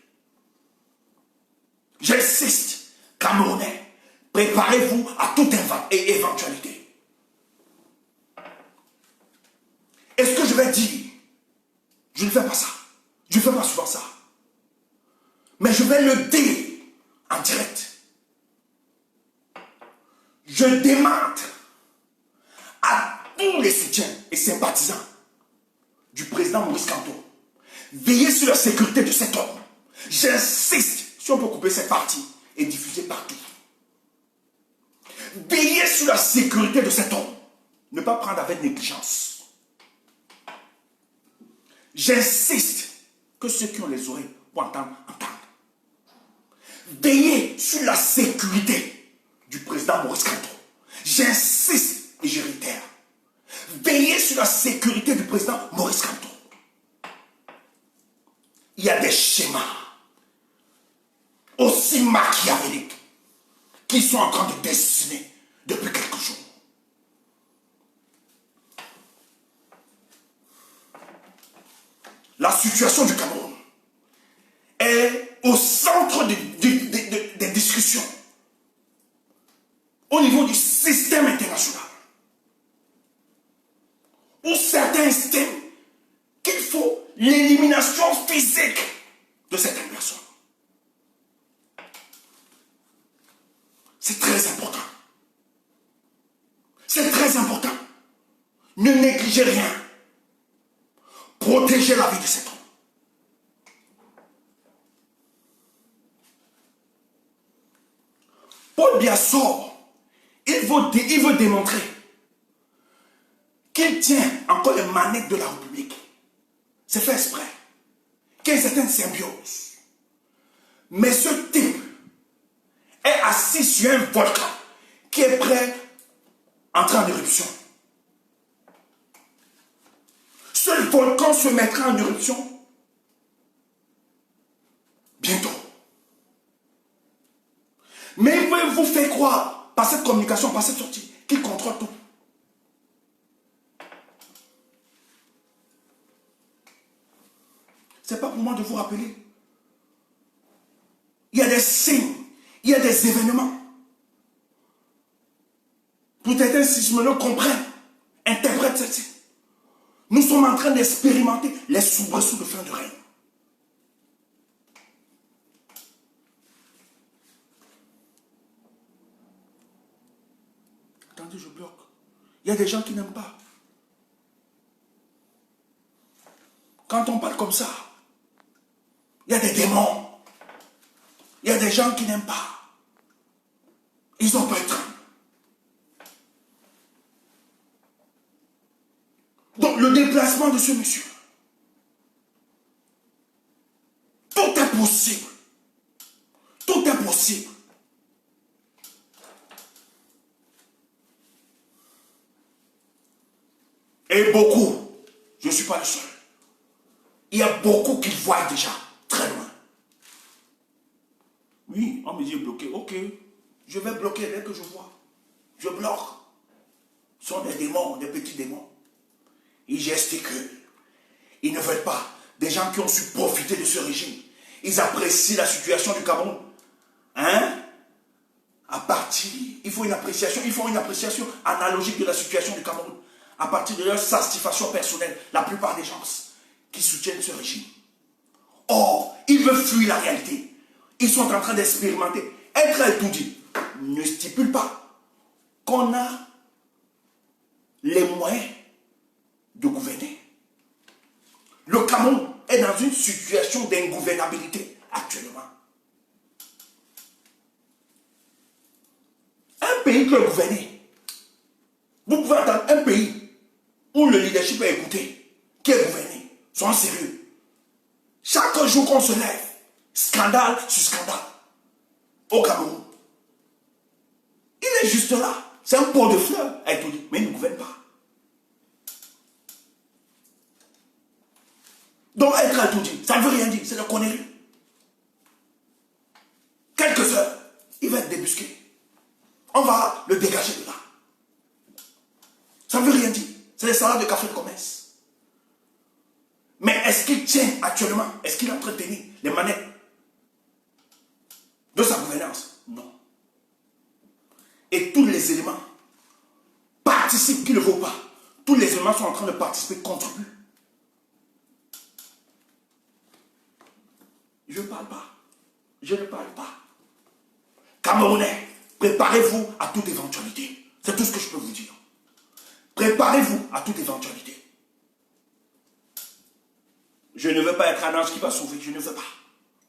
J'insiste, Camerounais, préparez-vous à toute éventualité. Et ce que je vais dire, je ne fais pas ça. Je ne fais pas souvent ça. Mais je vais le dire en direct. Je demande à tous les soutiens et sympathisants du président Maurice Kamto, veillez sur la sécurité de cet homme. J'insiste, si on peut couper cette partie et diffuser partout. Veillez sur la sécurité de cet homme. Ne pas prendre avec négligence. J'insiste que ceux qui ont les oreilles pour entendre. Veillez sur la sécurité du président Maurice Kamto. J'insiste et je réitère. Veillez sur la sécurité du président Maurice Kamto. Il y a des schémas aussi machiavéliques qui sont en train de dessiner depuis quelques jours. La situation du Cameroun est au centre des discussions au niveau du système international, où certains estiment qu'il faut l'élimination physique de certaines personnes. C'est très important. C'est très important. Ne négligez rien. Protégez la vie de cet homme. Paul Biassor, il veut démontrer qu'il tient encore les manettes de la République. C'est fait exprès. Qu'il y a une certaine symbiose. Mais ce type est assis sur un volcan qui est prêt à entrer en éruption. Ce volcan se mettra en éruption bientôt. Mais il veut vous faire croire, par cette communication, par cette sortie, qu'il contrôle tout. Ce n'est pas pour moi de vous rappeler. Il y a des signes, il y a des événements. Peut-être un sismologue comprend, interprète ceci. Nous sommes en train d'expérimenter les soubresauts de fin de règne. Attendez, je bloque. Il y a des gens qui n'aiment pas. Quand on parle comme ça, il y a des démons. Il y a des gens qui n'aiment pas. Ils ont peur. Donc le déplacement de ce monsieur, tout est possible. Tout est possible. Et beaucoup, je ne suis pas le seul. Il y a beaucoup qui voient déjà très loin. Oui, on me dit bloquer. Ok, je vais bloquer dès que je vois. Je bloque. Ce sont des démons, des petits démons. Ils gesticulent. Ils ne veulent pas. Des gens qui ont su profiter de ce régime. Ils apprécient la situation du Cameroun. Hein? À partir, il faut une appréciation. Ils font une appréciation analogique de la situation du Cameroun. À partir de leur satisfaction personnelle. La plupart des gens qui soutiennent ce régime. Or, ils veulent fuir la réalité. Ils sont en train d'expérimenter. Être étourdi ne stipule pas qu'on a les moyens de gouverner. Le Cameroun est dans une situation d'ingouvernabilité actuellement. Un pays qui est gouverné, vous pouvez attendre un pays où le leadership est écouté, qui est gouverné, soyons sérieux. Chaque jour qu'on se lève, scandale sur scandale au Cameroun. Il est juste là. C'est un pot de fleurs, mais il ne gouverne pas. Donc être à tout dit, ça ne veut rien dire, c'est la connerie. Quelques heures, il va être débusqué. On va le dégager de là. Ça ne veut rien dire. C'est les salades de café de commerce. Mais est-ce qu'il tient actuellement, est-ce qu'il est en train de tenir les manettes de sa gouvernance? Non. Et tous les éléments participent, qu'il ne vaut pas. Tous les éléments sont en train de participer, contribuent. Je ne parle pas. Je ne parle pas. Camerounais, préparez-vous à toute éventualité. C'est tout ce que je peux vous dire. Préparez-vous à toute éventualité. Je ne veux pas être un ange qui va sauver. Je ne veux pas.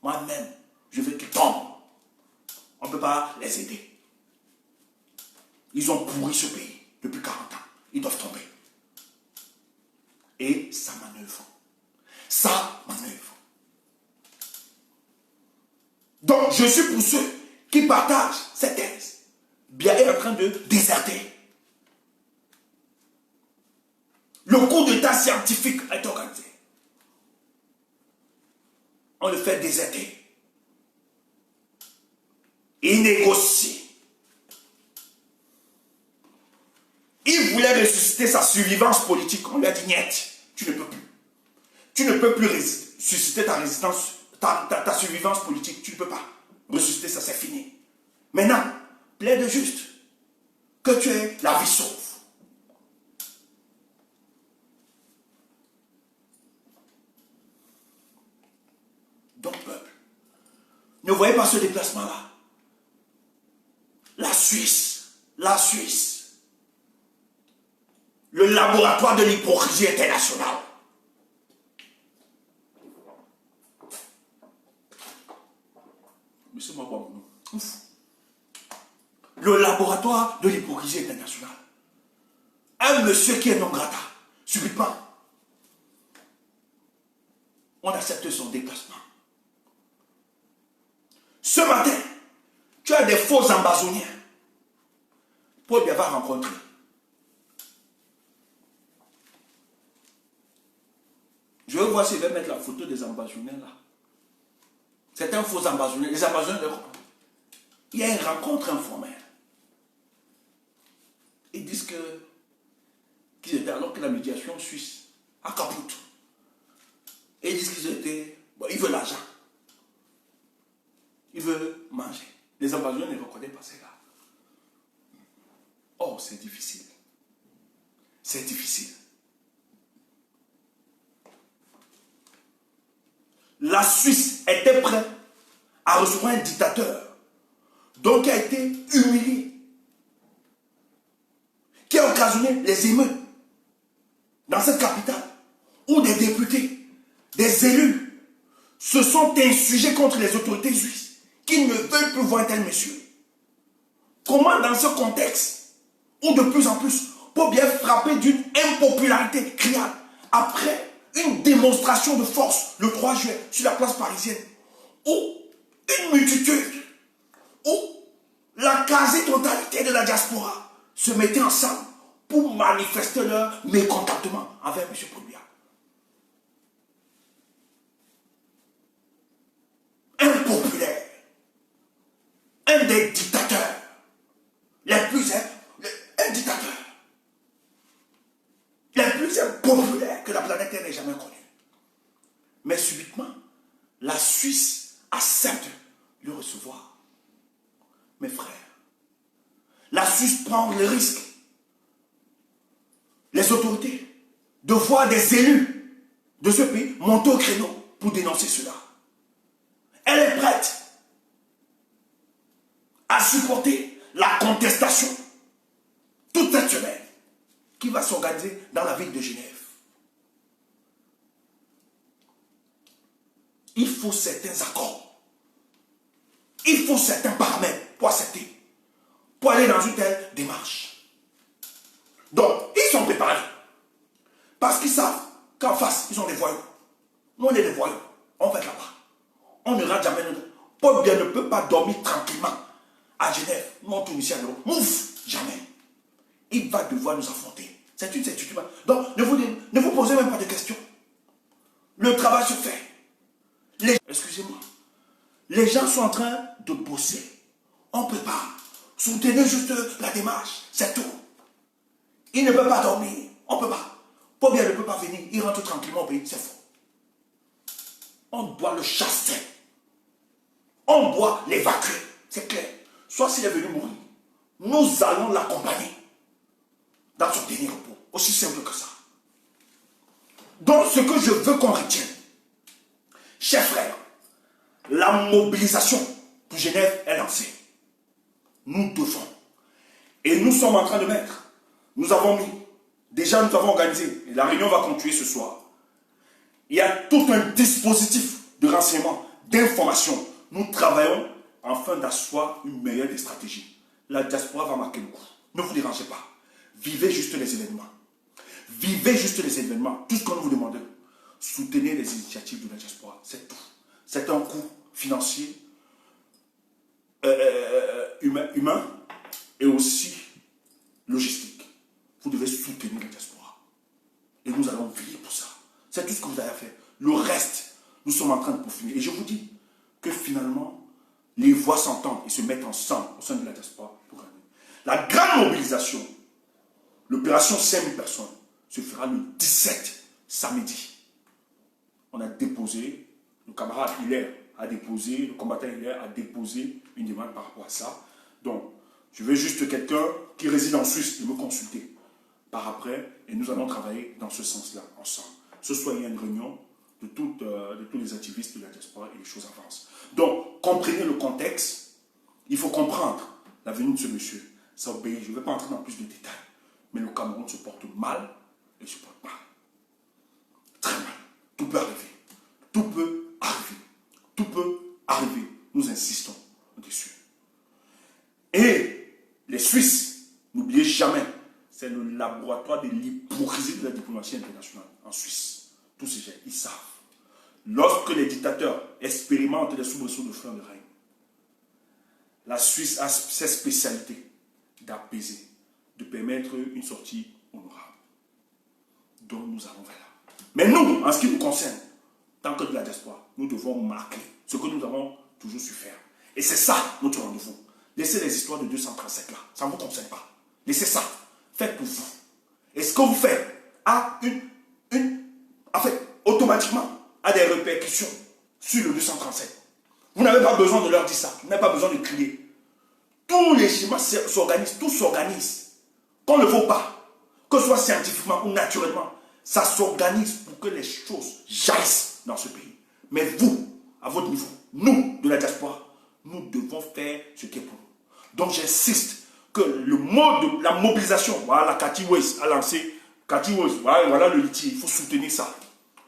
Moi-même, je veux qu'ils tombent. On ne peut pas les aider. Ils ont pourri ce pays depuis 40 ans. Ils doivent tomber. Et ça manœuvre. Ça manœuvre. Donc, je suis pour ceux qui partagent cette thèse. Biya est en train de déserter. Le coup d'état scientifique est organisé. On le fait déserter. Il négocie. Il voulait ressusciter sa survivance politique. On lui a dit, niet, tu ne peux plus. Tu ne peux plus susciter ta résistance, ta survivance politique. Tu ne peux pas ressusciter ça, c'est fini. Maintenant, plaide juste que tu aies la vie sauve. Donc, peuple, ne voyez pas ce déplacement-là. La Suisse, le laboratoire de l'hypocrisie internationale. Monsieur Mabou. Le laboratoire de l'hypocrisie internationale. Un monsieur qui est non grata, subitement, on accepte son déplacement. Ce matin, tu as des faux ambazoniens. Paul Biya va rencontrer. Je veux voir s'il va mettre la photo des ambazoniens là. C'est un faux ambazonien. Les ambazoniens, il y a une rencontre informelle. Ils disent qu'ils étaient alors que la médiation suisse à Caput. Et ils disent qu'ils étaient. Bon, ils veulent l'argent. Ils veulent manger. Les ambassadeurs ne reconnaissent pas ces gars. Oh, c'est difficile. C'est difficile. La Suisse était prête à recevoir un dictateur, donc qui a été humilié, qui a occasionné les émeutes dans cette capitale, où des députés, des élus se sont insurgés contre les autorités suisses, qui ne veulent plus voir un tel monsieur. Comment dans ce contexte, où de plus en plus, Paul Biya frappé d'une impopularité criarde, après une démonstration de force le 3 juillet sur la place parisienne, où une multitude, où la quasi-totalité de la diaspora se mettait ensemble pour manifester leur mécontentement envers M. Paul Biya. Impopulaire, un des dictateurs les plus impopulaires que la planète Terre n'ait jamais connu. Mais subitement, la Suisse accepte de le recevoir. Mes frères, la Suisse prend le risque, les autorités, de voir des élus de ce pays monter au créneau pour dénoncer cela. Elle est prête à supporter la contestation toute cette semaine qui va s'organiser dans la ville de Genève. il faut certains accords. Il faut certains paramètres pour accepter, pour aller dans une telle démarche. Donc, ils sont préparés. Parce qu'ils savent qu'en face, ils sont des voyous. Nous, on est des voyous. On va être là-bas. On ne rate jamais notre... Paul Biya ne peut pas dormir tranquillement à Genève. Nous, on tourne ici à l'euro. Mouf! Jamais. Il va devoir nous affronter. C'est une certitude. Donc, ne vous posez même pas de questions. Le travail se fait. Excusez-moi. Les gens sont en train de bosser. On prépare. Soutenez juste la démarche. C'est tout. Il ne peut pas dormir. On ne peut pas. Paul Biya ne peut pas venir. Il rentre tranquillement au pays. C'est faux. On doit le chasser. On doit l'évacuer. C'est clair. Soit s'il est venu mourir, nous allons l'accompagner dans son dernier repos. Aussi simple que ça. Donc, ce que je veux qu'on retienne, chers frères, la mobilisation pour Genève est lancée. Nous devons. Et nous sommes en train de mettre. Nous avons mis. Déjà, nous avons organisé. Et la réunion va continuer ce soir. Il y a tout un dispositif de renseignement, d'information. Nous travaillons afin d'asseoir une meilleure des stratégies. La diaspora va marquer le coup. Ne vous dérangez pas. Vivez juste les événements. Vivez juste les événements. Tout ce qu'on vous demande. Soutenez les initiatives de la diaspora. C'est tout. C'est un coût financier, humain et aussi logistique. Vous devez soutenir la diaspora. Et nous allons veiller pour ça. C'est tout ce que vous avez à faire. Le reste, nous sommes en train de peaufiner. Et je vous dis que finalement, les voix s'entendent et se mettent ensemble au sein de la diaspora pour gagner. La grande mobilisation, l'opération 5000 personnes, se fera le 17 samedi. On a déposé, le camarade Hilaire a déposé, le combattant Hilaire a déposé une demande par rapport à ça. Donc, je veux juste quelqu'un qui réside en Suisse de me consulter par après et nous allons travailler dans ce sens-là ensemble. Ce soir, il y a une réunion de tous les activistes de la diaspora et les choses avancent. Donc, comprenez le contexte. Il faut comprendre la venue de ce monsieur. Ça obéit. Je ne vais pas entrer dans plus de détails. Mais le Cameroun se porte mal et se porte mal. Très mal. Tout peut arriver. Tout peut arriver. Tout peut arriver. Nous insistons dessus. Et les Suisses, n'oubliez jamais, c'est le laboratoire de l'hypocrisie de la diplomatie internationale en Suisse. Tous ces gens, ils savent. Lorsque les dictateurs expérimentent des soubresauts de fin de règne, la Suisse a ses spécialités d'apaiser, de permettre une sortie honorable. Donc nous allons vers là. Mais nous, en ce qui nous concerne, tant que de la diaspora, nous devons marquer ce que nous avons toujours su faire. Et c'est ça notre rendez-vous. Laissez les histoires de 237 là, ça ne vous concerne pas. Laissez ça. Faites pour vous. Et ce que vous faites a en fait, automatiquement, a des répercussions sur le 237. Vous n'avez pas besoin de leur dire ça. Vous n'avez pas besoin de crier. Tous les schémas s'organisent, tout s'organise. Qu'on ne le vaut pas, que ce soit scientifiquement ou naturellement, ça s'organise pour que les choses jaillissent dans ce pays. Mais vous, à votre niveau, nous, de la diaspora, nous devons faire ce qui est pour nous. Donc j'insiste que le mot de la mobilisation, voilà, Cathy Weiss a lancé, Cathy Weiss, voilà le litige, il faut soutenir ça.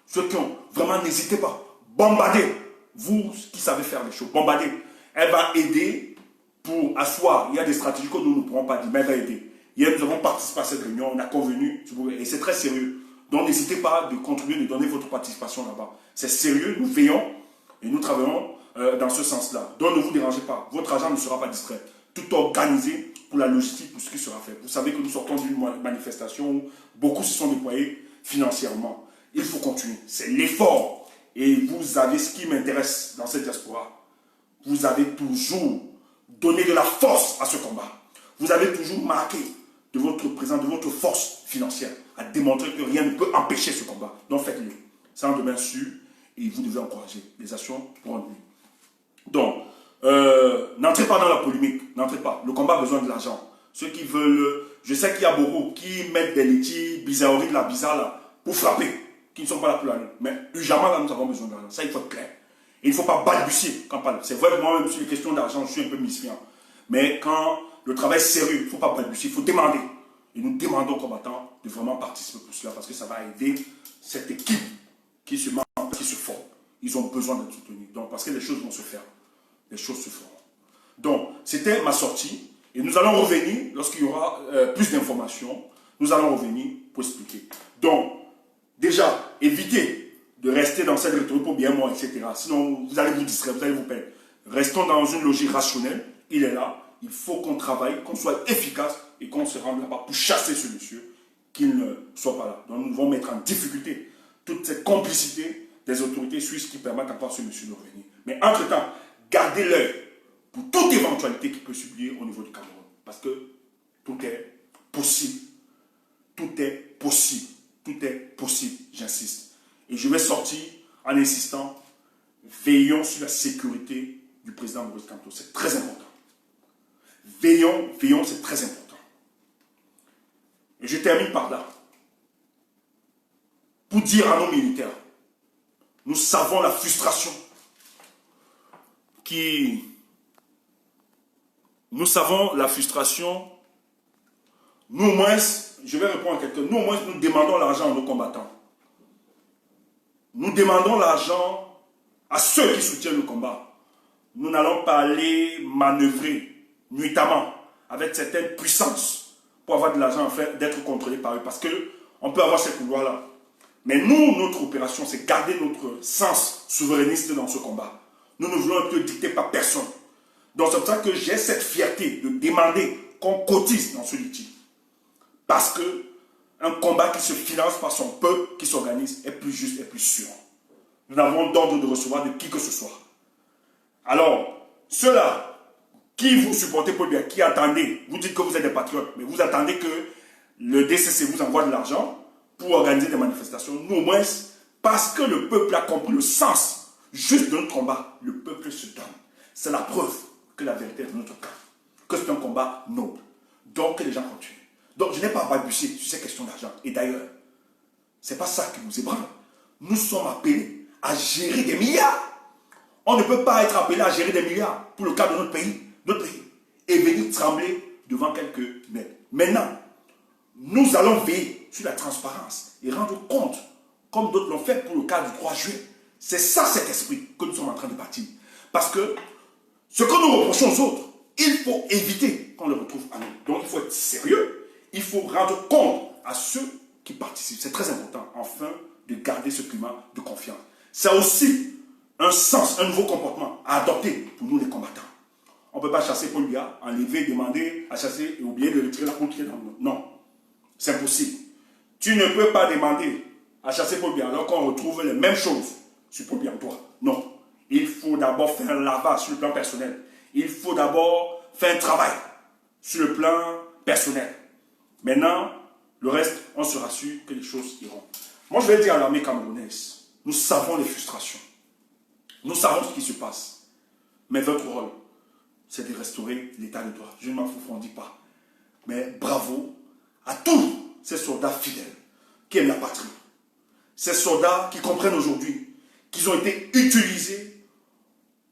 Ceux qui ont, vraiment n'hésitez pas, bombardez, vous qui savez faire les choses, bombardez. Elle va aider pour asseoir, il y a des stratégies que nous ne pourrons pas dire, mais elle va aider. Hier, nous avons participé à cette réunion, on a convenu, et c'est très sérieux. Donc n'hésitez pas de contribuer, de donner votre participation là-bas. C'est sérieux, nous veillons et nous travaillons dans ce sens-là. Donc ne vous dérangez pas, votre argent ne sera pas distrait. Tout organisé pour la logistique, pour ce qui sera fait. Vous savez que nous sortons d'une manifestation où beaucoup se sont déployés financièrement. Il faut continuer, c'est l'effort. Et vous avez ce qui m'intéresse dans cette diaspora. Vous avez toujours donné de la force à ce combat. Vous avez toujours marqué de votre présence, de votre force financière, à démontrer que rien ne peut empêcher ce combat. Donc faites-le. C'est un domaine sûr et vous devez encourager les actions pour en venir. Donc, n'entrez pas dans la polémique, n'entrez pas. Le combat a besoin de l'argent. Ceux qui veulent, je sais qu'il y a beaucoup qui mettent des litiges, bizarreries là, bizarres là, pour frapper, qui ne sont pas là pour l'année. Mais jamais là, nous avons besoin d'argent. Ça, il faut être clair. Et il ne faut pas balbutier quand on parle. C'est vrai que moi-même, sur les questions d'argent, je suis un peu misfiant. Mais quand le travail est sérieux, il ne faut pas balbutier, il faut demander. Et nous demandons aux combattants de vraiment participer pour cela, parce que ça va aider cette équipe qui se forme, qui se forme. ils ont besoin d'être soutenus. Donc, parce que les choses vont se faire. Les choses se feront. Donc, c'était ma sortie. Et nous allons revenir, lorsqu'il y aura plus d'informations, nous allons revenir pour expliquer. Donc, déjà, évitez de rester dans cette rhétorique pour bien moi, etc. Sinon, vous allez vous distraire, vous allez vous perdre. Restons dans une logique rationnelle. Il est là. Il faut qu'on travaille, qu'on soit efficace et qu'on se rende là-bas pour chasser ce monsieur, qu'il ne soit pas là. Donc, nous devons mettre en difficulté toute cette complicité des autorités suisses qui permettent encore à ce monsieur de revenir. Mais entre-temps, gardez l'œil pour toute éventualité qui peut subir au niveau du Cameroun. Parce que tout est possible. Tout est possible. Tout est possible, j'insiste. Et je vais sortir en insistant, veillons sur la sécurité du président Maurice Kamto. C'est très important. Veillons, c'est très important. Et je termine par là. Pour dire à nos militaires, nous savons la frustration nous au moins, je vais répondre à quelqu'un, nous au moins nous demandons l'argent à nos combattants. Nous demandons l'argent à ceux qui soutiennent le combat. Nous n'allons pas aller manœuvrer nuitamment avec certaines puissances pour avoir de l'argent afin d'être contrôlé par eux. Parce qu'on peut avoir ces couloirs-là. Mais nous, notre opération, c'est garder notre sens souverainiste dans ce combat. Nous ne voulons être dictés par personne. Donc c'est pour ça que j'ai cette fierté de demander qu'on cotise dans ce litige. Parce que un combat qui se finance par son peuple, qui s'organise, est plus juste et plus sûr. Nous n'avons d'ordre de recevoir de qui que ce soit. Alors, ceux-là qui vous supportez pour bien, qui attendez, vous dites que vous êtes des patriotes, mais vous attendez que le DCC vous envoie de l'argent pour organiser des manifestations. Nous, au moins, parce que le peuple a compris le sens juste de notre combat, le peuple se donne. C'est la preuve que la vérité est de notre cas. Que c'est un combat noble. Donc, que les gens continuent. Donc, je n'ai pas balbutié sur ces questions d'argent. Et d'ailleurs, ce n'est pas ça qui nous ébranle. Nous sommes appelés à gérer des milliards. On ne peut pas être appelé à gérer des milliards pour le cas de notre pays, et venir trembler devant quelques mètres. Maintenant, nous allons veiller sur la transparence et rendre compte, comme d'autres l'ont fait pour le cas du 3 juillet. C'est ça cet esprit que nous sommes en train de bâtir. Parce que ce que nous reprochons aux autres, il faut éviter qu'on le retrouve à nous. Donc il faut être sérieux, il faut rendre compte à ceux qui participent. C'est très important, enfin, de garder ce climat de confiance. C'est aussi un sens, un nouveau comportement à adopter pour nous les combattants. On ne peut pas chasser Paul Biya, enlever, demander à chasser et oublier de retirer la poule qui est dans le monde. Non, c'est impossible. Tu ne peux pas demander à chasser Paul Biya alors qu'on retrouve les mêmes choses sur Paul Biya en toi. Non. Il faut d'abord faire un lavage sur le plan personnel. Il faut d'abord faire un travail sur le plan personnel. Maintenant, le reste, on se rassure que les choses iront. Moi, je vais dire à l'armée camerounaise, nous savons les frustrations. Nous savons ce qui se passe. Mais votre rôle, c'est de restaurer l'état de droit. Je ne m'en fous, pas. Mais bravo à tous ces soldats fidèles qui aiment la patrie. Ces soldats qui comprennent aujourd'hui qu'ils ont été utilisés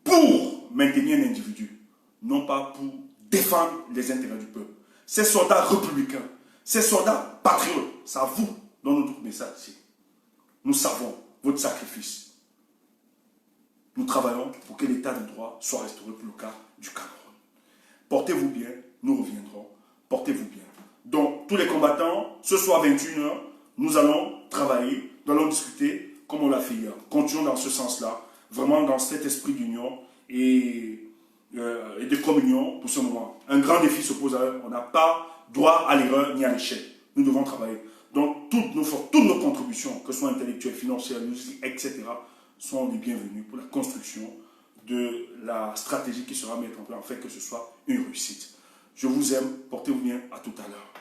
pour maintenir un individu, non pas pour défendre les intérêts du peuple. Ces soldats républicains, ces soldats patriotes, c'est à vous dans notre message ici. Nous savons votre sacrifice. Nous travaillons pour que l'état de droit soit restauré pour le cas du Cameroun. Portez-vous bien, nous reviendrons. Portez-vous bien. Donc, tous les combattants, ce soir 21h, nous allons travailler, nous allons discuter comme on l'a fait hier. Continuons dans ce sens-là, vraiment dans cet esprit d'union et de communion pour ce moment. Un grand défi se pose à eux. On n'a pas droit à l'erreur ni à l'échec. Nous devons travailler. Donc, toutes nos contributions, que ce soit intellectuelles, financières, logistiques, etc., sont les bienvenus pour la construction de la stratégie qui sera mise en place, afin que ce soit une réussite. Je vous aime, portez-vous bien, à tout à l'heure.